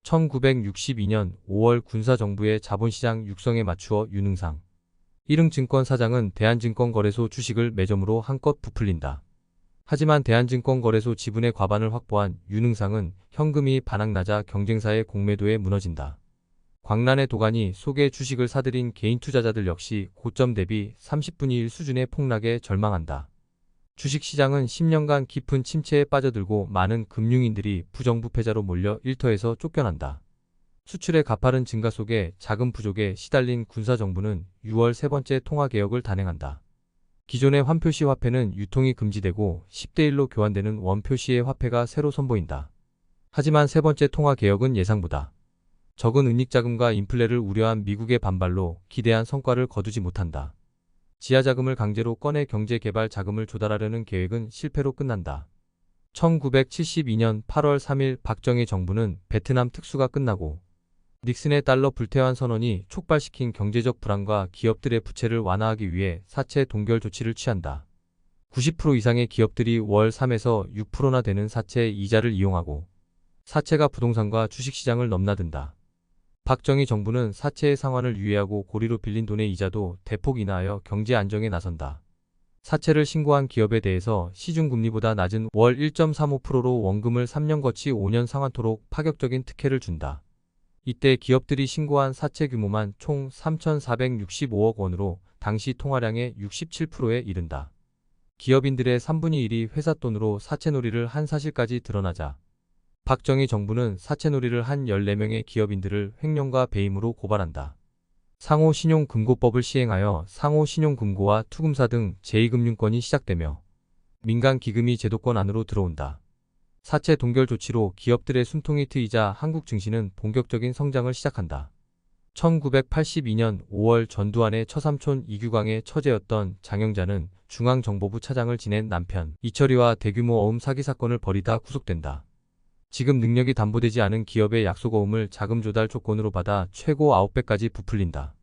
1962년 5월 군사정부의 자본시장 육성에 맞추어 윤흥상 1흥증권 사장은 대한증권거래소 주식을 매점으로 한껏 부풀린다. 하지만 대한증권거래소 지분의 과반을 확보한 윤흥상은 현금이 바닥나자 경쟁사의 공매도에 무너진다. 광란의 도가니 속에 주식을 사들인 개인 투자자들 역시 고점 대비 30분의 1 수준의 폭락에 절망한다. 주식시장은 10년간 깊은 침체에 빠져들고 많은 금융인들이 부정부패자로 몰려 일터에서 쫓겨난다. 수출의 가파른 증가 속에 자금 부족에 시달린 군사정부는 6월 세 번째 통화개혁을 단행한다. 기존의 환표시 화폐는 유통이 금지되고 10대 1로 교환되는 원표시의 화폐가 새로 선보인다. 하지만 세 번째 통화개혁은 예상보다 적은 은닉자금과 인플레를 우려한 미국의 반발로 기대한 성과를 거두지 못한다. 지하자금을 강제로 꺼내 경제개발 자금을 조달하려는 계획은 실패로 끝난다. 1972년 8월 3일 박정희 정부는 베트남 특수가 끝나고 닉슨의 달러 불태환 선언이 촉발시킨 경제적 불안과 기업들의 부채를 완화하기 위해 사채 동결 조치를 취한다. 90% 이상의 기업들이 월 3에서 6%나 되는 사채 이자를 이용하고 사채가 부동산과 주식시장을 넘나든다. 박정희 정부는 사채의 상환을 유예하고 고리로 빌린 돈의 이자도 대폭 인하하여 경제 안정에 나선다. 사채를 신고한 기업에 대해서 시중금리보다 낮은 월 1.35%로 원금을 3년 거치 5년 상환토록 파격적인 특혜를 준다. 이때 기업들이 신고한 사채 규모만 총 3,465억 원으로 당시 통화량의 67%에 이른다. 기업인들의 3분의 1이 회사 돈으로 사채놀이를 한 사실까지 드러나자 박정희 정부는 사채놀이를 한 14명의 기업인들을 횡령과 배임으로 고발한다. 상호신용금고법을 시행하여 상호신용금고와 투금사 등 제2금융권이 시작되며 민간기금이 제도권 안으로 들어온다. 사채 동결 조치로 기업들의 숨통이 트이자 한국 증시는 본격적인 성장을 시작한다. 1982년 5월 전두환의 처삼촌 이규광의 처제였던 장영자는 중앙정보부 차장을 지낸 남편 이철이와 대규모 어음 사기 사건을 벌이다 구속된다. 지급 능력이 담보되지 않은 기업의 약속 어음을 자금 조달 조건으로 받아 최고 9배까지 부풀린다.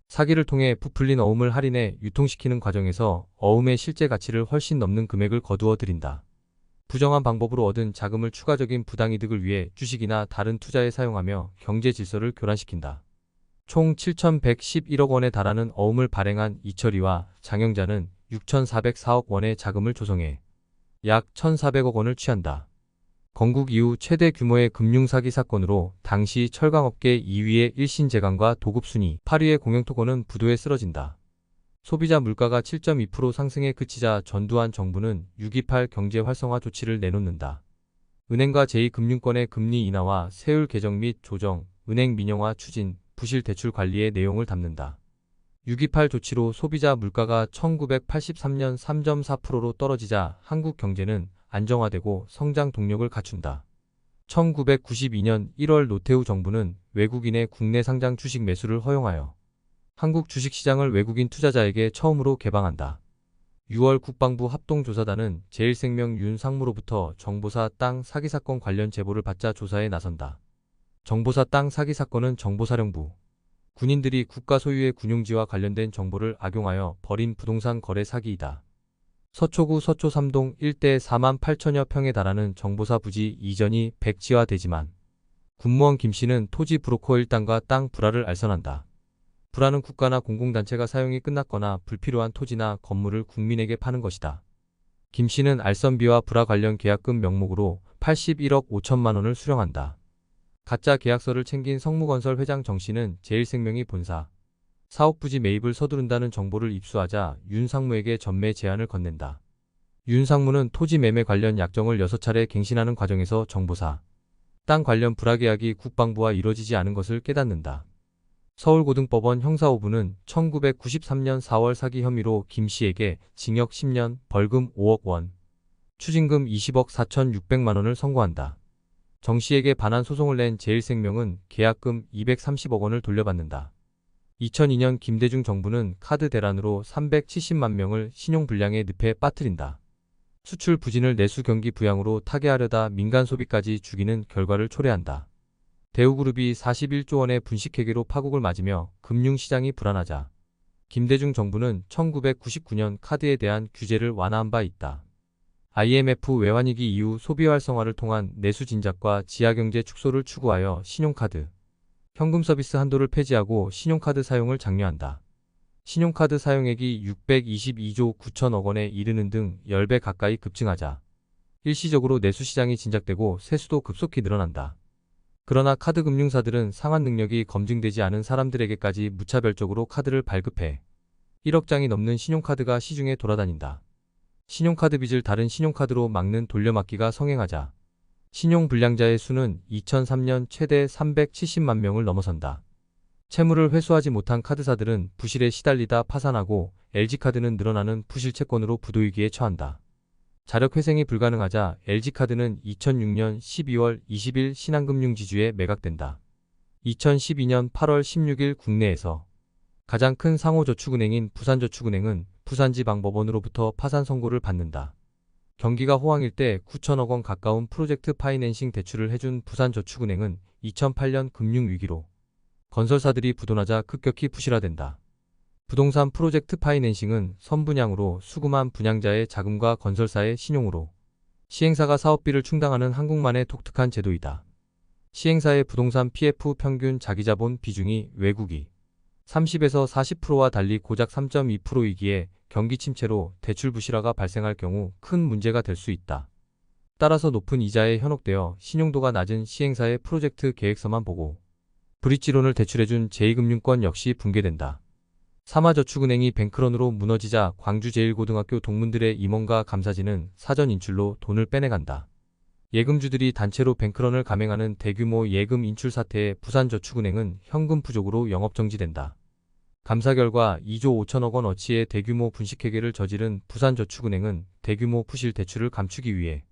사기를 통해 부풀린 어음을 할인해 유통시키는 과정에서 어음의 실제 가치를 훨씬 넘는 금액을 거두어 들인다. 부정한 방법으로 얻은 자금을 추가적인 부당이득을 위해 주식이나 다른 투자에 사용하며 경제 질서를 교란시킨다. 총 7,111억 원에 달하는 어음을 발행한 이철이와 장영자는 6,404억 원의 자금을 조성해 약 1,400억 원을 취한다. 건국 이후 최대 규모의 금융사기 사건으로 당시 철강업계 2위의 일신제강과 도급순위 8위의 공영토건은 부도에 쓰러진다. 소비자 물가가 7.2% 상승에 그치자 전두환 정부는 6.28 경제 활성화 조치를 내놓는다. 은행과 제2금융권의 금리 인하와 세율 개정 및 조정, 은행 민영화 추진, 부실 대출 관리의 내용을 담는다. 6.28 조치로 소비자 물가가 1983년 3.4%로 떨어지자 한국 경제는 안정화되고 성장 동력을 갖춘다. 1992년 1월 노태우 정부는 외국인의 국내 상장 주식 매수를 허용하여 한국 주식시장을 외국인 투자자에게 처음으로 개방한다. 6월 국방부 합동조사단은 제일생명 윤상무로부터 정보사 땅 사기 사건 관련 제보를 받자 조사에 나선다. 정보사 땅 사기 사건은 정보사령부, 군인들이 국가 소유의 군용지와 관련된 정보를 악용하여 벌인 부동산 거래 사기이다. 서초구 서초 3동 일대 4만 8천여 평에 달하는 정보사 부지 이전이 백지화되지만 군무원 김씨는 토지 브로커 일당과 땅 불화를 알선한다. 불화는 국가나 공공단체가 사용이 끝났거나 불필요한 토지나 건물을 국민에게 파는 것이다. 김씨는 알선비와 불화 관련 계약금 명목으로 81억 5천만 원을 수령한다. 가짜 계약서를 챙긴 성무건설 회장 정씨는 제일생명이 본사 사업 부지 매입을 서두른다는 정보를 입수하자 윤상무에게 전매 제안을 건넨다. 윤상무는 토지 매매 관련 약정을 6차례 갱신하는 과정에서 정보사 땅 관련 불화 계약이 국방부와 이뤄지지 않은 것을 깨닫는다. 서울고등법원 형사5부는 1993년 4월 사기 혐의로 김씨에게 징역 10년, 벌금 5억 원, 추징금 20억 4,600만 원을 선고한다. 정씨에게 반환 소송을 낸 제일생명은 계약금 230억 원을 돌려받는다. 2002년 김대중 정부는 카드 대란으로 370만 명을 신용불량의 늪에 빠뜨린다. 수출 부진을 내수 경기 부양으로 타개하려다 민간 소비까지 죽이는 결과를 초래한다. 대우그룹이 41조 원의 분식회계로 파국을 맞으며 금융시장이 불안하자 김대중 정부는 1999년 카드에 대한 규제를 완화한 바 있다. IMF 외환위기 이후 소비 활성화를 통한 내수 진작과 지하경제 축소를 추구하여 신용카드, 현금 서비스 한도를 폐지하고 신용카드 사용을 장려한다. 신용카드 사용액이 622조 9천억 원에 이르는 등 10배 가까이 급증하자 일시적으로 내수 시장이 진작되고 세수도 급속히 늘어난다. 그러나 카드 금융사들은 상환 능력이 검증되지 않은 사람들에게까지 무차별적으로 카드를 발급해 1억 장이 넘는 신용카드가 시중에 돌아다닌다. 신용카드 빚을 다른 신용카드로 막는 돌려막기가 성행하자 신용불량자의 수는 2003년 최대 370만 명을 넘어선다. 채무를 회수하지 못한 카드사들은 부실에 시달리다 파산하고 LG카드는 늘어나는 부실채권으로 부도위기에 처한다. 자력회생이 불가능하자 LG카드는 2006년 12월 20일 신한금융지주에 매각된다. 2012년 8월 16일 국내에서 가장 큰 상호저축은행인 부산저축은행은 부산지방법원으로부터 파산 선고를 받는다. 경기가 호황일 때 9천억 원 가까운 프로젝트 파이낸싱 대출을 해준 부산저축은행은 2008년 금융위기로 건설사들이 부도나자 급격히 부실화된다. 부동산 프로젝트 파이낸싱은 선분양으로 수금한 분양자의 자금과 건설사의 신용으로 시행사가 사업비를 충당하는 한국만의 독특한 제도이다. 시행사의 부동산 PF 평균 자기자본 비중이 외국이 30에서 40%와 달리 고작 3.2%이기에 경기 침체로 대출 부실화가 발생할 경우 큰 문제가 될 수 있다. 따라서 높은 이자에 현혹되어 신용도가 낮은 시행사의 프로젝트 계획서만 보고 브릿지론을 대출해준 제2금융권 역시 붕괴된다. 삼화저축은행이 뱅크런으로 무너지자 광주제일고등학교 동문들의 임원과 감사진은 사전 인출로 돈을 빼내간다. 예금주들이 단체로 뱅크런을 감행하는 대규모 예금 인출 사태에 부산저축은행은 현금 부족으로 영업정지된다. 감사 결과 2조 5천억 원 어치의 대규모 분식회계를 저지른 부산저축은행은 대규모 부실 대출을 감추기 위해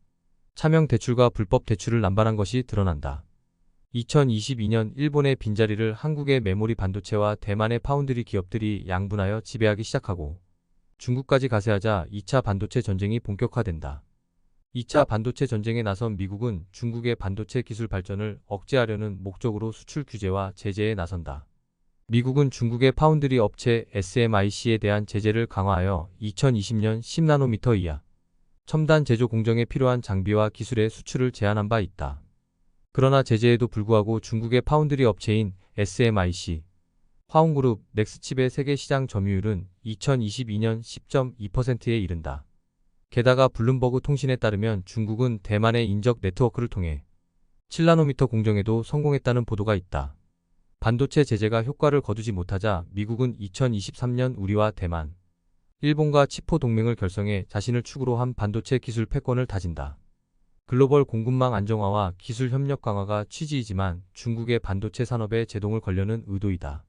차명 대출과 불법 대출을 남발한 것이 드러난다. 2022년 일본의 빈자리를 한국의 메모리 반도체와 대만의 파운드리 기업들이 양분하여 지배하기 시작하고 중국까지 가세하자 2차 반도체 전쟁이 본격화된다. 2차 반도체 전쟁에 나선 미국은 중국의 반도체 기술 발전을 억제하려는 목적으로 수출 규제와 제재에 나선다. 미국은 중국의 파운드리 업체 SMIC에 대한 제재를 강화하여 2020년 10나노미터 이하 첨단 제조 공정에 필요한 장비와 기술의 수출을 제한한 바 있다. 그러나 제재에도 불구하고 중국의 파운드리 업체인 SMIC, 화홍그룹, 넥스칩의 세계 시장 점유율은 2022년 10.2%에 이른다. 게다가 블룸버그 통신에 따르면 중국은 대만의 인적 네트워크를 통해 7나노미터 공정에도 성공했다는 보도가 있다. 반도체 제재가 효과를 거두지 못하자 미국은 2023년 우리와 대만, 일본과 치포 동맹을 결성해 자신을 축으로 한 반도체 기술 패권을 다진다. 글로벌 공급망 안정화와 기술 협력 강화가 취지이지만 중국의 반도체 산업에 제동을 걸려는 의도이다.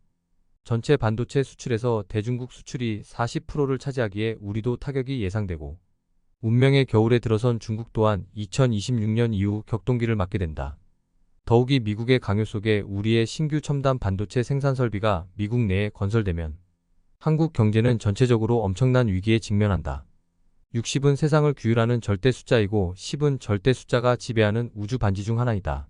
전체 반도체 수출에서 대중국 수출이 40%를 차지하기에 우리도 타격이 예상되고 운명의 겨울에 들어선 중국 또한 2026년 이후 격동기를 맞게 된다. 더욱이 미국의 강요 속에 우리의 신규 첨단 반도체 생산 설비가 미국 내에 건설되면 한국 경제는 전체적으로 엄청난 위기에 직면한다. 60은 세상을 규율하는 절대 숫자이고 10은 절대 숫자가 지배하는 우주 반지 중 하나이다.